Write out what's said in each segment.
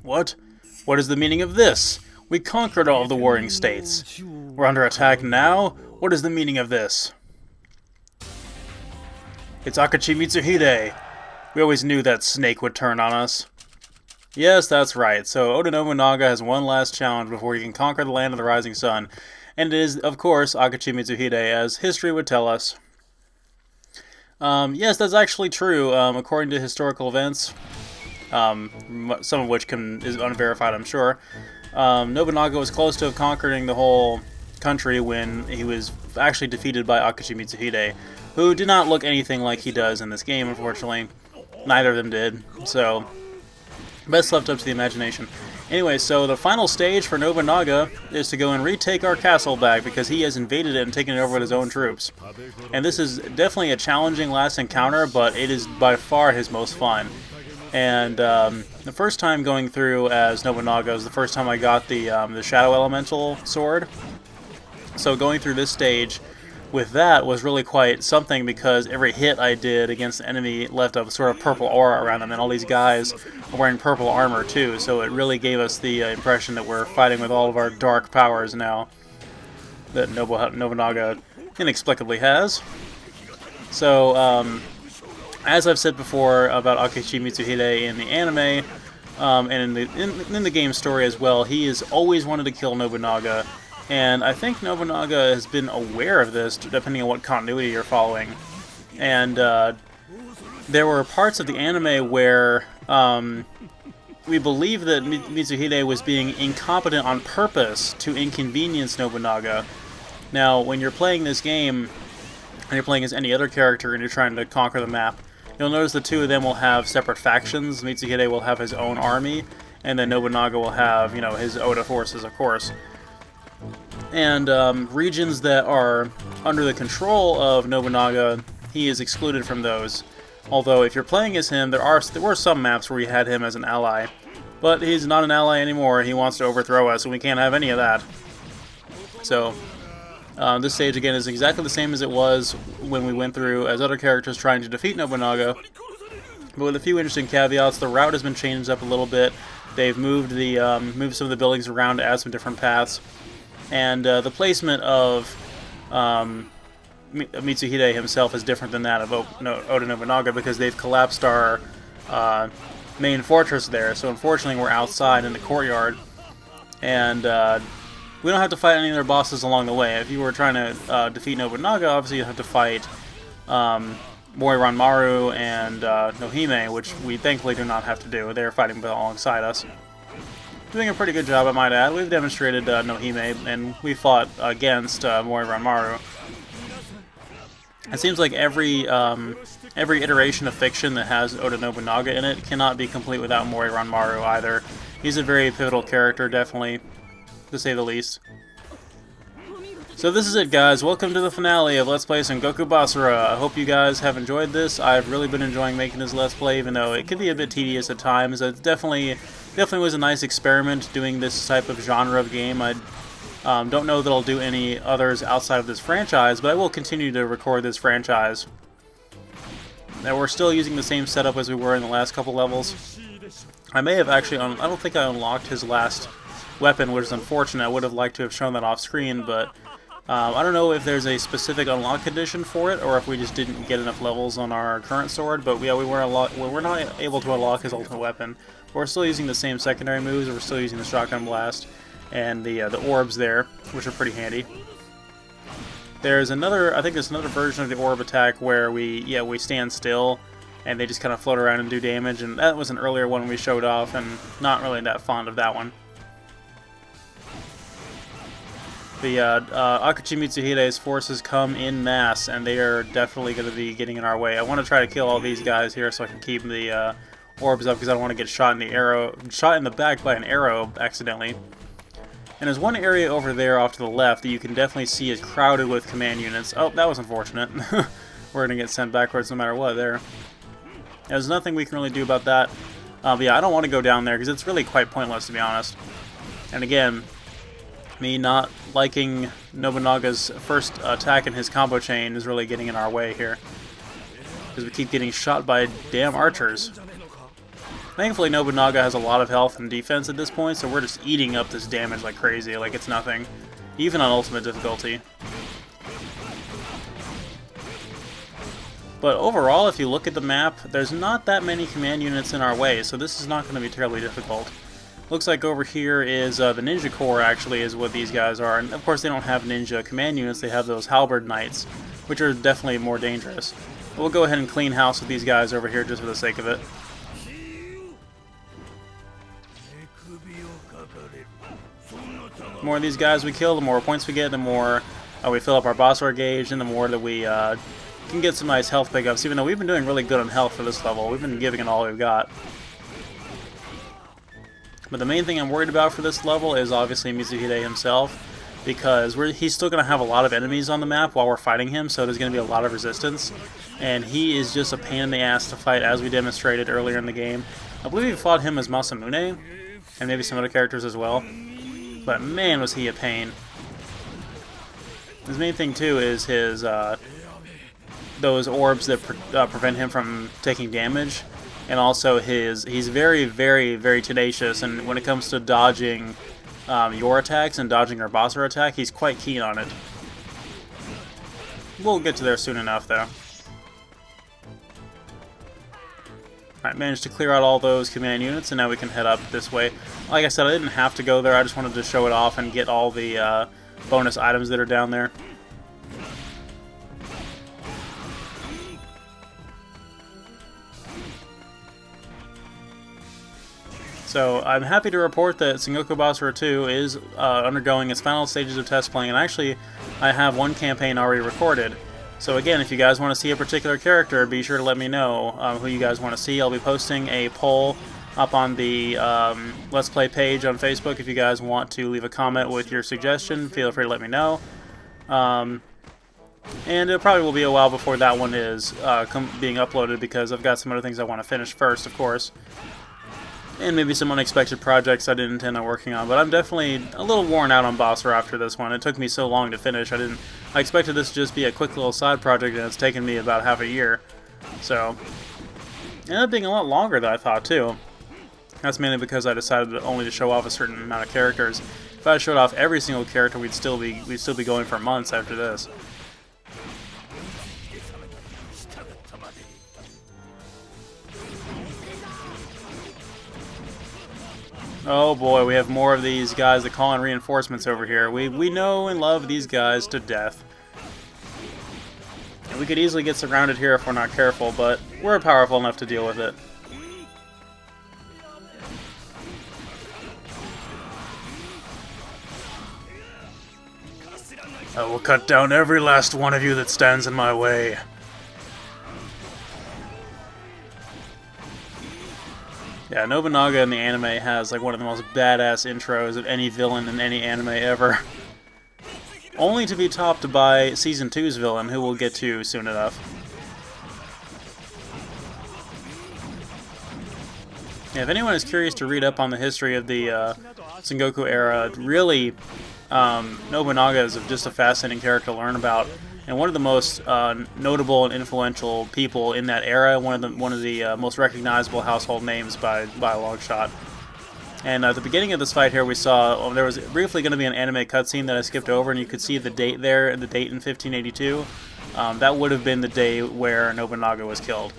What? What is the meaning of this? We conquered all of the warring states. We're under attack now? What is the meaning of this? It's Akachi Mitsuhide. We always knew that snake would turn on us. Yes, that's right. So Oda Nobunaga has one last challenge before he can conquer the land of the rising sun. And it is, of course, Akachi Mitsuhide, as history would tell us. Yes, that's actually true. According to historical events, some of which is unverified, I'm sure, Nobunaga was close to conquering the whole country when he was actually defeated by Akachi Mitsuhide, who did not look anything like he does in this game, unfortunately. Neither of them did, so best left up to the imagination. Anyway, so the final stage for Nobunaga is to go and retake our castle back because he has invaded it and taken it over with his own troops. And this is definitely a challenging last encounter, but it is by far his most fun. And the first time going through as Nobunaga was the first time I got the Shadow Elemental sword. So going through this stage with that was really quite something because every hit I did against the enemy left a sort of purple aura around them, and all these guys are wearing purple armor too, so it really gave us the impression that we're fighting with all of our dark powers now that Nobunaga inexplicably has. So, as I've said before about Akachi Mitsuhide in the anime, and in the game story as well, he has always wanted to kill Nobunaga. And I think Nobunaga has been aware of this, depending on what continuity you're following. And there were parts of the anime where we believe that Mitsuhide was being incompetent on purpose to inconvenience Nobunaga. Now, when you're playing this game, and you're playing as any other character and you're trying to conquer the map, you'll notice the two of them will have separate factions. Mitsuhide will have his own army, and then Nobunaga will have, his Oda forces, of course. And regions that are under the control of Nobunaga, he is excluded from those. Although, if you're playing as him, there were some maps where we had him as an ally. But he's not an ally anymore, he wants to overthrow us, and we can't have any of that. So, this stage, again, is exactly the same as it was when we went through as other characters trying to defeat Nobunaga. But with a few interesting caveats. The route has been changed up a little bit. They've moved some of the buildings around to add some different paths. And the placement of Mitsuhide himself is different than that of Oda Nobunaga because they've collapsed our main fortress there. So unfortunately we're outside in the courtyard. And we don't have to fight any of their bosses along the way. If you were trying to defeat Nobunaga, obviously you have to fight Moiranmaru and Nohime, which we thankfully do not have to do. They're fighting alongside us. Doing a pretty good job, I might add. We've demonstrated Nohime, and we fought against Moiranmaru. It seems like every iteration of fiction that has Oda Nobunaga in it cannot be complete without Moiranmaru either. He's a very pivotal character, definitely, to say the least. So this is it, guys. Welcome to the finale of Let's Play Sengoku Basara. I hope you guys have enjoyed this. I've really been enjoying making this Let's Play, even though it can be a bit tedious at times. It definitely was a nice experiment doing this type of genre of game. I don't know that I'll do any others outside of this franchise, but I will continue to record this franchise. Now we're still using the same setup as we were in the last couple levels. I may have actually, I don't think I unlocked his last weapon, which is unfortunate. I would have liked to have shown that off screen, but I don't know if there's a specific unlock condition for it, or if we just didn't get enough levels on our current sword. But yeah, we're not able to unlock his ultimate weapon. We're still using the same secondary moves. We're still using the shotgun blast and the orbs there, which are pretty handy. There's another, I think there's another version of the orb attack where we stand still and they just kind of float around and do damage. And that was an earlier one we showed off, and not really that fond of that one. The Akachi Mitsuhide's forces come in mass, and they are definitely going to be getting in our way. I want to try to kill all these guys here so I can keep the orbs up because I don't want to get shot in the back by an arrow accidentally. And there's one area over there off to the left that you can definitely see is crowded with command units. Oh, that was unfortunate. We're going to get sent backwards no matter what there. There's nothing we can really do about that. But yeah, I don't want to go down there because it's really quite pointless, to be honest. And again, me not liking Nobunaga's first attack in his combo chain is really getting in our way here. Because we keep getting shot by damn archers. Thankfully, Nobunaga has a lot of health and defense at this point, so we're just eating up this damage like crazy, like it's nothing. Even on ultimate difficulty. But overall, if you look at the map, there's not that many command units in our way, so this is not going to be terribly difficult. Looks like over here is the Ninja Corps, actually, is what these guys are. And of course, they don't have ninja command units, they have those Halberd Knights, which are definitely more dangerous. But we'll go ahead and clean house with these guys over here just for the sake of it. The more of these guys we kill, the more points we get, the more we fill up our Basara gauge, and the more that we can get some nice health pickups, even though we've been doing really good on health for this level. We've been giving it all we've got. But the main thing I'm worried about for this level is obviously Mitsuhide himself, because he's still going to have a lot of enemies on the map while we're fighting him, so there's going to be a lot of resistance. And he is just a pain in the ass to fight, as we demonstrated earlier in the game. I believe we fought him as Masamune, and maybe some other characters as well. But man, was he a pain. His main thing too is his those orbs that prevent him from taking damage, and also he's very, very, very tenacious, and when it comes to dodging your attacks and dodging our Basara attack, he's quite keen on it. We'll get to there soon enough, though. Alright, managed to clear out all those command units, and now we can head up this way. Like I said, I didn't have to go there, I just wanted to show it off and get all the bonus items that are down there. So I'm happy to report that Sengoku Basara 2 is undergoing its final stages of test playing, and actually I have one campaign already recorded. So again, if you guys want to see a particular character, be sure to let me know who you guys want to see. I'll be posting a poll up on the Let's Play page on Facebook. If you guys want to leave a comment with your suggestion, feel free to let me know. And it probably will be a while before that one is being uploaded, because I've got some other things I want to finish first, of course. And maybe some unexpected projects I didn't intend on working on. But I'm definitely a little worn out on Basara after this one. It took me so long to finish. I expected this to just be a quick little side project, and it's taken me about half a year. So, it ended up being a lot longer than I thought, too. That's mainly because I decided only to show off a certain amount of characters. If I showed off every single character, we'd still be going for months after this. Oh boy, we have more of these guys that call in reinforcements over here. We know and love these guys to death. And we could easily get surrounded here if we're not careful, but we're powerful enough to deal with it. I will cut down every last one of you that stands in my way. Yeah, Nobunaga in the anime has like one of the most badass intros of any villain in any anime ever. Only to be topped by Season 2's villain, who we'll get to soon enough. Yeah, if anyone is curious to read up on the history of the Sengoku era, really, Nobunaga is just a fascinating character to learn about. And one of the most notable and influential people in that era, one of the most recognizable household names by a long shot. And at the beginning of this fight here, we saw there was briefly going to be an anime cutscene that I skipped over, and you could see the date there, the date in 1582. That would have been the day where Nobunaga was killed.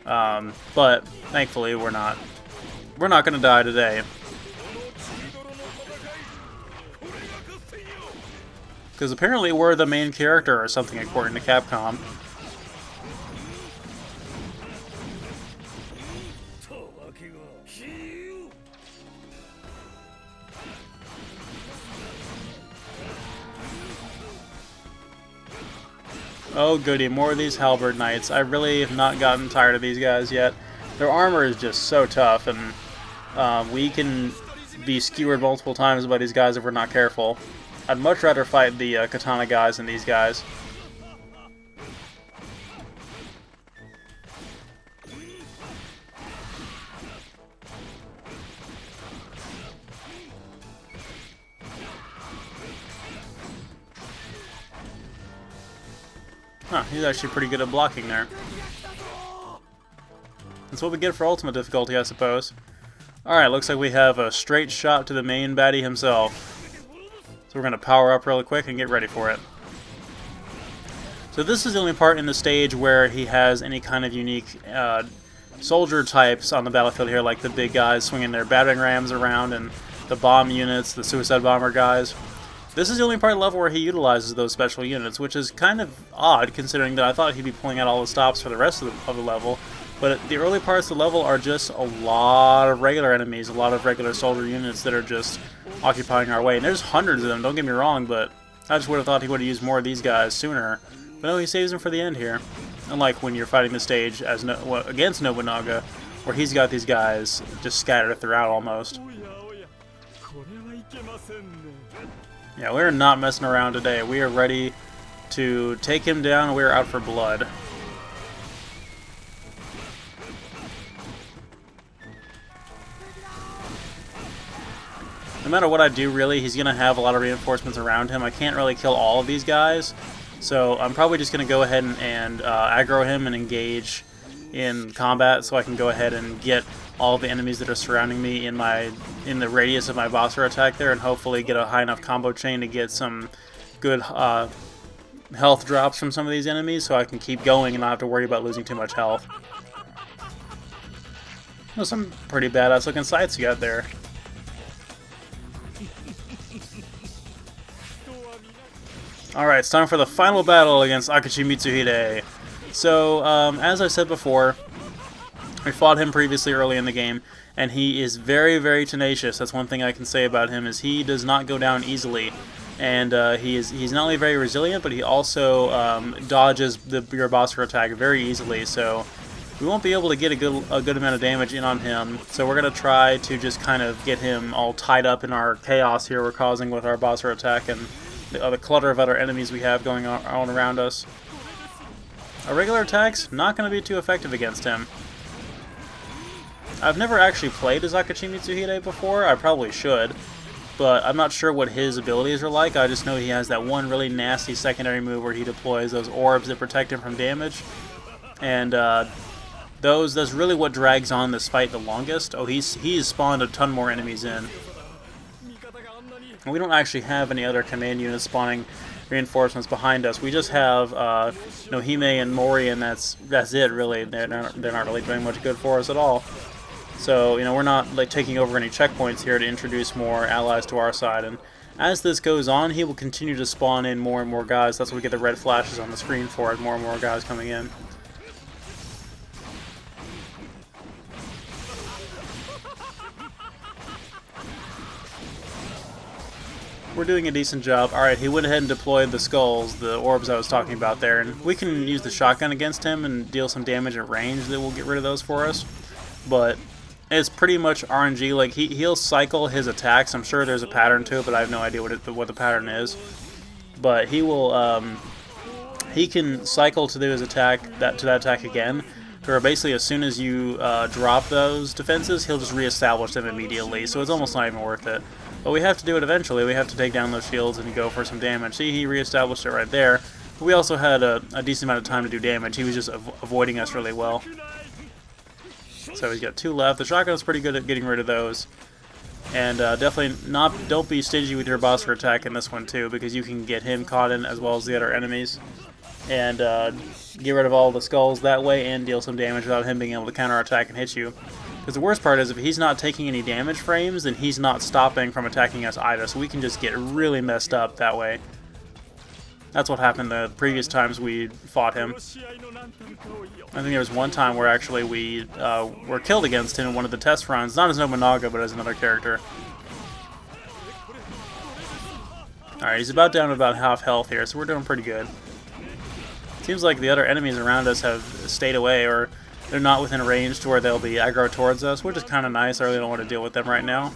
But thankfully, we're not going to die today. Because apparently we're the main character or something, according to Capcom. Oh goody, more of these Halberd Knights. I really have not gotten tired of these guys yet. Their armor is just so tough, and we can be skewered multiple times by these guys if we're not careful. I'd much rather fight the katana guys than these guys. Huh, he's actually pretty good at blocking there. It's That's what we get for ultimate difficulty, I suppose. Alright, looks like we have a straight shot to the main baddie himself. So we're going to power up really quick and get ready for it. So this is the only part in the stage where he has any kind of unique soldier types on the battlefield here, like the big guys swinging their battering rams around and the bomb units, the suicide bomber guys. This is the only part of the level where he utilizes those special units, which is kind of odd considering that I thought he'd be pulling out all the stops for the rest of the level. But the early parts of the level are just a lot of regular enemies, a lot of regular soldier units that are just occupying our way. And there's hundreds of them, don't get me wrong, but I just would have thought he would have used more of these guys sooner. But no, he saves them for the end here. Unlike when you're fighting the stage as against Nobunaga, where he's got these guys just scattered throughout almost. Yeah, we're not messing around today. We are ready to take him down. We're out for blood. No matter what I do, really, he's going to have a lot of reinforcements around him. I can't really kill all of these guys, so I'm probably just going to go ahead and aggro him and engage in combat so I can go ahead and get all the enemies that are surrounding me in the radius of my Basara attack there, and hopefully get a high enough combo chain to get some good health drops from some of these enemies so I can keep going and not have to worry about losing too much health. Well, some pretty badass looking sights you got there. Alright, it's time for the final battle against Akachi Mitsuhide. So, as I said before, we fought him previously early in the game, and he is very, very tenacious. That's one thing I can say about him, is he does not go down easily. And he's not only very resilient, but he also dodges your Basara attack very easily, so we won't be able to get a good amount of damage in on him. So we're going to try to just kind of get him all tied up in our chaos here we're causing with our Basara attack and the clutter of other enemies we have going on around us. Our regular attacks, not going to be too effective against him. I've never actually played as Akachi Mitsuhide before. I probably should, but I'm not sure what his abilities are like. I just know he has that one really nasty secondary move where he deploys those orbs that protect him from damage, and that's really what drags on this fight the longest. Oh, he's spawned a ton more enemies in. And we don't actually have any other command units spawning reinforcements behind us. We just have Nohime and Mori, and that's it really. They're not really doing much good for us at all. So we're not like taking over any checkpoints here to introduce more allies to our side. And as this goes on, he will continue to spawn in more and more guys. That's what we get the red flashes on the screen for, more and more guys coming in. We're doing a decent job. Alright, he went ahead and deployed the skulls, the orbs I was talking about there, and we can use the shotgun against him and deal some damage at range that will get rid of those for us. But it's pretty much RNG. Like he'll cycle his attacks. I'm sure there's a pattern to it, but I have no idea what the pattern is. But he will he can cycle to do his attack to that attack again. Where basically as soon as you drop those defenses, he'll just reestablish them immediately. So it's almost not even worth it. But we have to do it eventually. We have to take down those shields and go for some damage. See, he reestablished it right there. But we also had a decent amount of time to do damage. He was just avoiding us really well. So he's got 2 left. The shotgun's pretty good at getting rid of those. And definitely don't be stingy with your Basara attack in this one too, because you can get him caught in as well as the other enemies. And get rid of all the skulls that way and deal some damage without him being able to counterattack and hit you. Because the worst part is if he's not taking any damage frames, then he's not stopping from attacking us either, so we can just get really messed up that way. That's what happened the previous times we fought him. I think there was one time where actually we were killed against him in one of the test runs, not as Nobunaga, but as another character. Alright, he's about down to about half health here, so we're doing pretty good. Seems like the other enemies around us have stayed away, or they're not within range to where they'll be aggro towards us, which is kind of nice. I really don't want to deal with them right now.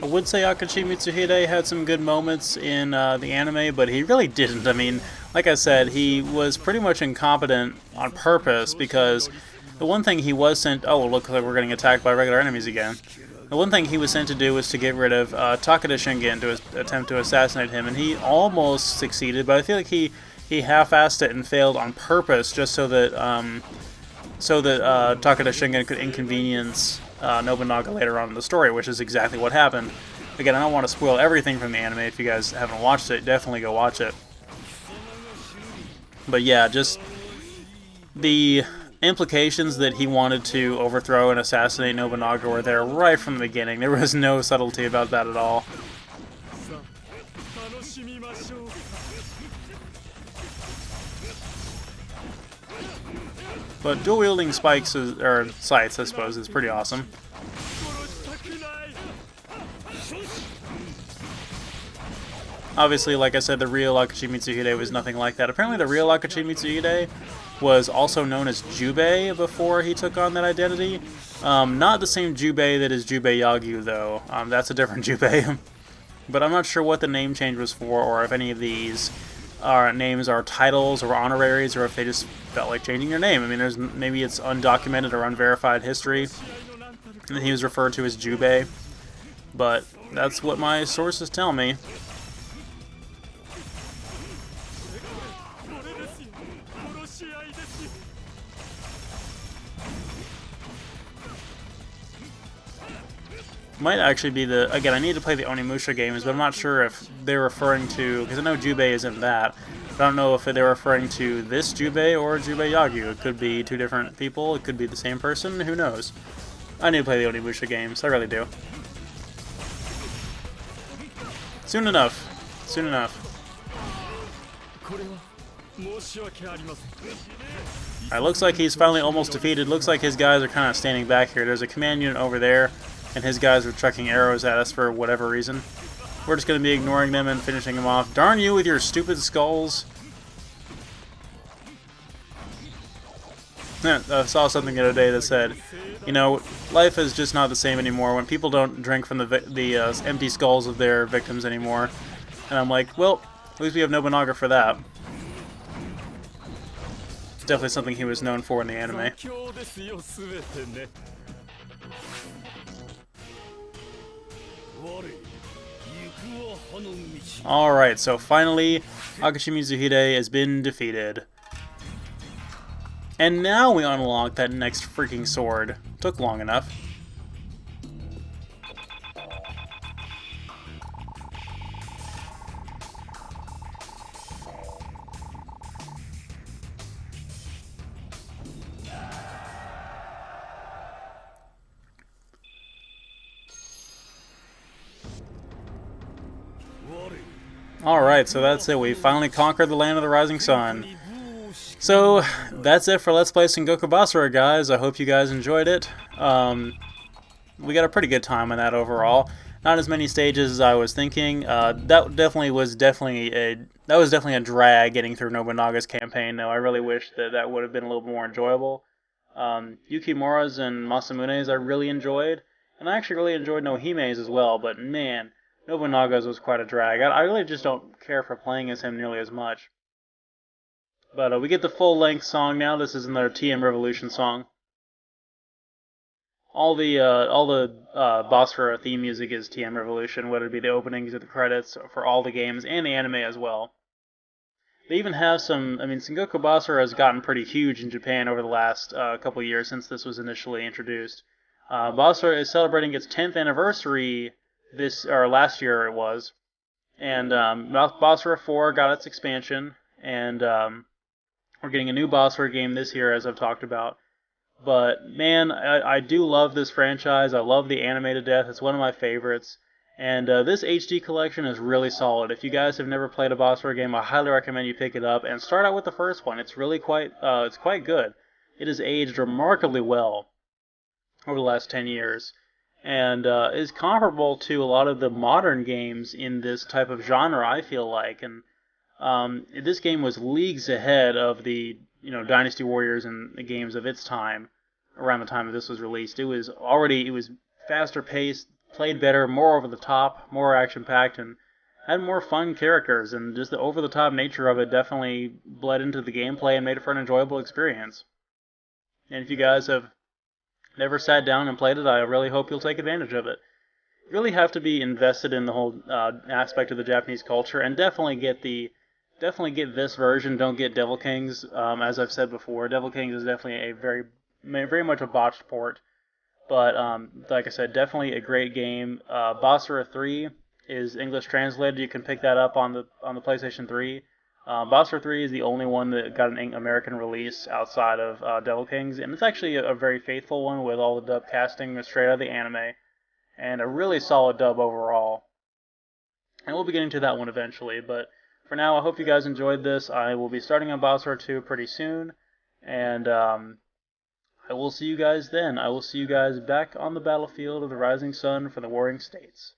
I would say Akachi Mitsuhide had some good moments in the anime, but he really didn't. I mean, like I said, he was pretty much incompetent on purpose, because the one thing he was sent... Oh, look like we're getting attacked by regular enemies again. The one thing he was sent to do was to get rid of Takeda Shingen, to attempt to assassinate him, and he almost succeeded, but I feel like he half-assed it and failed on purpose, just so that Takeda Shingen could inconvenience Nobunaga later on in the story, which is exactly what happened. Again, I don't want to spoil everything from the anime. If you guys haven't watched it, definitely go watch it. But yeah, just the implications that he wanted to overthrow and assassinate Nobunaga were there right from the beginning. There was no subtlety about that at all. But dual-wielding spikes, or sights, I suppose, is pretty awesome. Obviously, like I said, the real Akashi Mitsuhide was nothing like that. Apparently, the real Akashi Mitsuhide was also known as Jubei before he took on that identity. Not the same Jubei that is Jubei Yagyu, though. That's a different Jubei. But I'm not sure what the name change was for, or if any of these names are titles or honoraries, or if they just felt like changing their name. I mean, maybe it's undocumented or unverified history, and he was referred to as Jubei. But that's what my sources tell me. Might actually be the... Again, I need to play the Onimusha games, but I'm not sure if they're referring to... Because I know Jubei is in that. But I don't know if they're referring to this Jubei or Jubei Yagyu. It could be two different people. It could be the same person. Who knows? I need to play the Onimusha games. I really do. Soon enough. Soon enough. Alright, looks like he's finally almost defeated. Looks like his guys are kind of standing back here. There's a command unit over there, and his guys are chucking arrows at us for whatever reason. We're just going to be ignoring them and finishing them off. Darn you with your stupid skulls. I saw something the other day that said, you know, life is just not the same anymore when people don't drink from the empty skulls of their victims anymore. And I'm like, well, at least we have Nobunaga for that. It's definitely something he was known for in the anime. Alright, so finally, Akashi Mitsuhide has been defeated. And now we unlock that next freaking sword. Took long enough. Alright, so that's it. We finally conquered the land of the rising sun. So, that's it for Let's Play Sengoku Basara, guys. I hope you guys enjoyed it. We got a pretty good time on that overall. Not as many stages as I was thinking. That was definitely a drag getting through Nobunaga's campaign, though. I really wish that would have been a little more enjoyable. Yukimura's and Masamune's I really enjoyed. And I actually really enjoyed Nohime's as well, but man, Nobunaga's was quite a drag. I really just don't care for playing as him nearly as much. But we get the full-length song now. This is another TM Revolution song. All the Basara theme music is TM Revolution, whether it be the openings or the credits for all the games and the anime as well. They even have some... I mean, Sengoku Basara has gotten pretty huge in Japan over the last couple years since this was initially introduced. Basara is celebrating its 10th anniversary last year it was, and Basara 4 got its expansion, and we're getting a new Basara game this year, as I've talked about. But man, I do love this franchise. I love the anime to death. It's one of my favorites, and this HD collection is really solid. If you guys have never played a Basara game, I highly recommend you pick it up and start out with the first one. It's really quite good. It has aged remarkably well over the last 10 years. And is comparable to a lot of the modern games in this type of genre, I feel like. And this game was leagues ahead of the Dynasty Warriors and the games of its time. Around the time that this was released, it was faster paced, played better, more over the top, more action packed, and had more fun characters. And just the over the top nature of it definitely bled into the gameplay and made it for an enjoyable experience. And if you guys have never sat down and played it, I really hope you'll take advantage of it. You really have to be invested in the whole aspect of the Japanese culture, and definitely get this version. Don't get Devil Kings. As I've said before, Devil Kings is definitely a very much a botched port. But like I said, definitely a great game. Basara 3 is English translated. You can pick that up on the PlayStation 3. Basara 3 is the only one that got an American release outside of Devil Kings, and it's actually a very faithful one with all the dub casting straight out of the anime, and a really solid dub overall. And we'll be getting to that one eventually, but for now, I hope you guys enjoyed this. I will be starting on Basara 2 pretty soon, and I will see you guys then. I will see you guys back on the battlefield of the Rising Sun for the Warring States.